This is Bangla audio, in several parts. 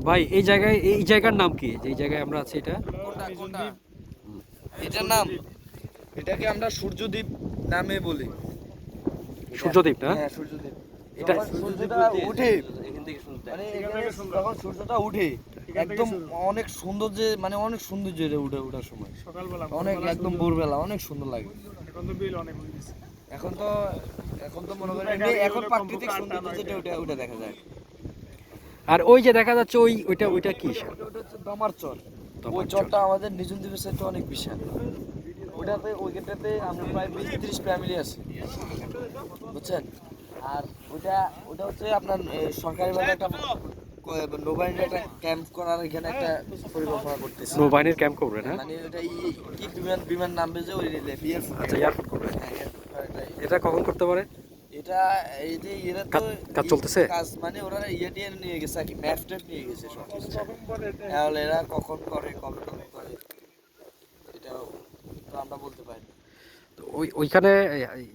ভাই এই জায়গার নাম কি, যে এই জায়গায় আমরা আছি এটা? কোনটা কোনটা এটার নাম, এটাকে আমরা সূর্যদ্বীপ নামে বলি। সূর্যদ্বীপ না? হ্যাঁ সূর্যদ্বীপ। এটা যখন সূর্যটা উঠে, মানে এখানে যখন সূর্যটা উঠে একদম অনেক সুন্দর, যে মানে অনেক সৌন্দর্য এটা ওঠার সময় সকালবেলা অনেক একদম ভোরবেলা অনেক সুন্দর লাগে। এখন তো বিল অনেক হয়ে গেছে। এখন তো এখন তো মনে করেন এখন প্রাকৃতিক সৌন্দর্য যেটা ওটা দেখা যায়। আর ওই যে দেখা যাচ্ছে ওইটা কি? ওটা হচ্ছে দমার চর। ওই দমার চর। চরটা আমাদের নিঝুম দ্বীপের সাথে অনেক বিশাল। ওইটাতে আমরা প্রায় 20-30 ফ্যামিলি আছে, বুঝছেন। আর ওটা হচ্ছে আপনার সরকারিভাবে একটা নৌবাহিনীর একটা ক্যাম্প করার এখানে একটা পরিকল্পনা করতেছে। নৌবাহিনীর ক্যাম্প করবে না? মানে ওটা কি বিমান নামবে যে ওই এয়ারফোর্স। আচ্ছা, এয়ারপোর্ট করবে। হ্যাঁ এয়ারফোর্স। এটা কখন করতে পারে? এটা এই যে এরা তো কাজ চলতেছে? কাজ মানে ওরা ইয়ে নিয়ে গেছে আর কি, ম্যাপ ট্যাপ নিয়ে গেছে সব কিছু। তাহলে এরা কখন করে কবে করে এটাও তো আমরা বলতে পারি না। তো ওইখানে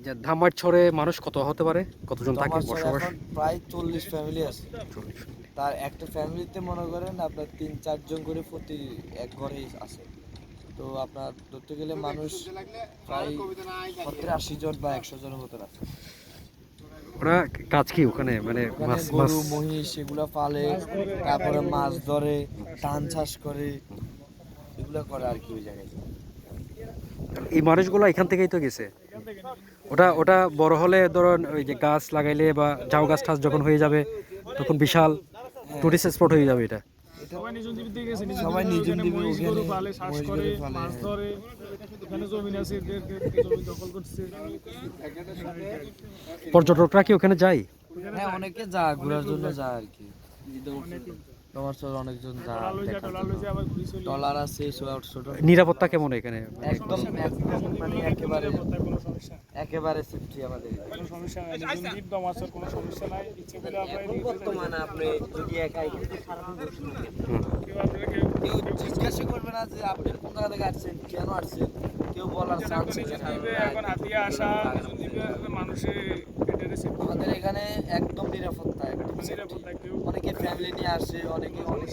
যে ধামারছড়ে মানুষ কত হতে পারে, কতজন থাকে আমার স্যার বসবাস? এখন প্রায় 40 ফ্যামিলি আছে। 40। তার একটা ফ্যামিলিতে মনে করেন আপনার 3-4 জন করে প্রতি এক ঘরেই আছে। তো আপনার ধরতে গেলে মানুষ প্রায় 70-80 জন বা 100 জনের মতো আছে। ওরা কাজ কি ওখানে, মানে ওখানে মাছ মাছ? গরু মহিষ এগুলো পালে, তারপরে মাছ ধরে, ধান চাষ করে, এগুলো করে আর কি ওই জায়গায়। এই মানুষগুলো এখান থেকেই তো গেছে। ওটা বড় হলে ধরুন ওই যে গাছ লাগাইলে বা ঝাউ গাছ টাছ যখন হয়ে যাবে তখন বিশাল টুরিস্ট স্পট হয়ে যাবে এটা। সবাই নিজ দ্বীপে গেছে, সবাই নিজ দ্বীপে মহিষ গরু ওখানে পালে, চাষ মহিষ করে, গরু পালে, মাছ হ্যাঁ। ধরে। এখানে জমি আছে, জমি দখল করছে। পর্যটকরা কি ওখানে যায়? হ্যাঁ অনেকে যায় ঘোরার জন্য যায় আর কি। তোমার চল অনেকজন যায় দেখার জন্য। আবার ঘুরে চলে ট্রলার আছে ছোট ছোট। নিরাপত্তা কেমন এখানে? একদম মানে একেবারে কোনো সমস্যা একেবারে সেফটি আমাদের। কোনো সমস্যা নাই, নিজ দ্বীপ দমাচর কোনো সমস্যা নাই। ইচ্ছে করে আপনারা এখন বর্তমানে আপনি যদি একা এখানে সারাদিন বসে থাকেন, কেউ আপনাকে কেউ জিজ্ঞাসা করবে না যে আপনি কোন জায়গা থেকে আসছেন, কেন আসছেন, কেউ বলার চান্স নিজ দ্বীপে এখন হাতিয়া আসা, নিজ দ্বীপে মানুষে এটা রিসিভ আমাদের এখানে একদম নিরাপত্তা, একদম safety। নিরাপত্তা কেউ অনেকে ফ্যামিলি নিয়ে আসে, অনেকে অনেক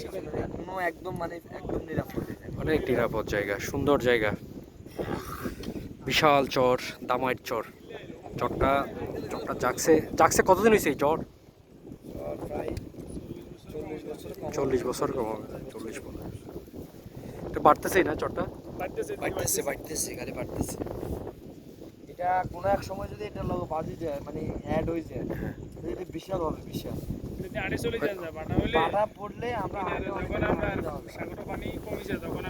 কোনো একদম মানে একদম নিরাপদ এখানে। অনেক নিরাপদ জায়গা, সুন্দর জায়গা, বিশাল চর, দামাইর চর। চরটা চরটা জাগছে কতদিন হয়েছে এই চর? প্রায় 40 বছর 40 বছর কম হবে, 40 বছর। এটা বাড়তেছেই না চরটা? বাড়তেছে গাড়ি বাড়তেছে। এটা কোনো এক সময় যদি এটা লোক বাজি যায় মানে অ্যাড হয়ে যায়, তাহলে এটা বিশাল হবে, বিশাল। যদি আড়ে চলে যায়, বাটা হলে বাধা পড়লে আমরা আগে অনেক যখন আমরা সাগর পানি কমে যায় তখন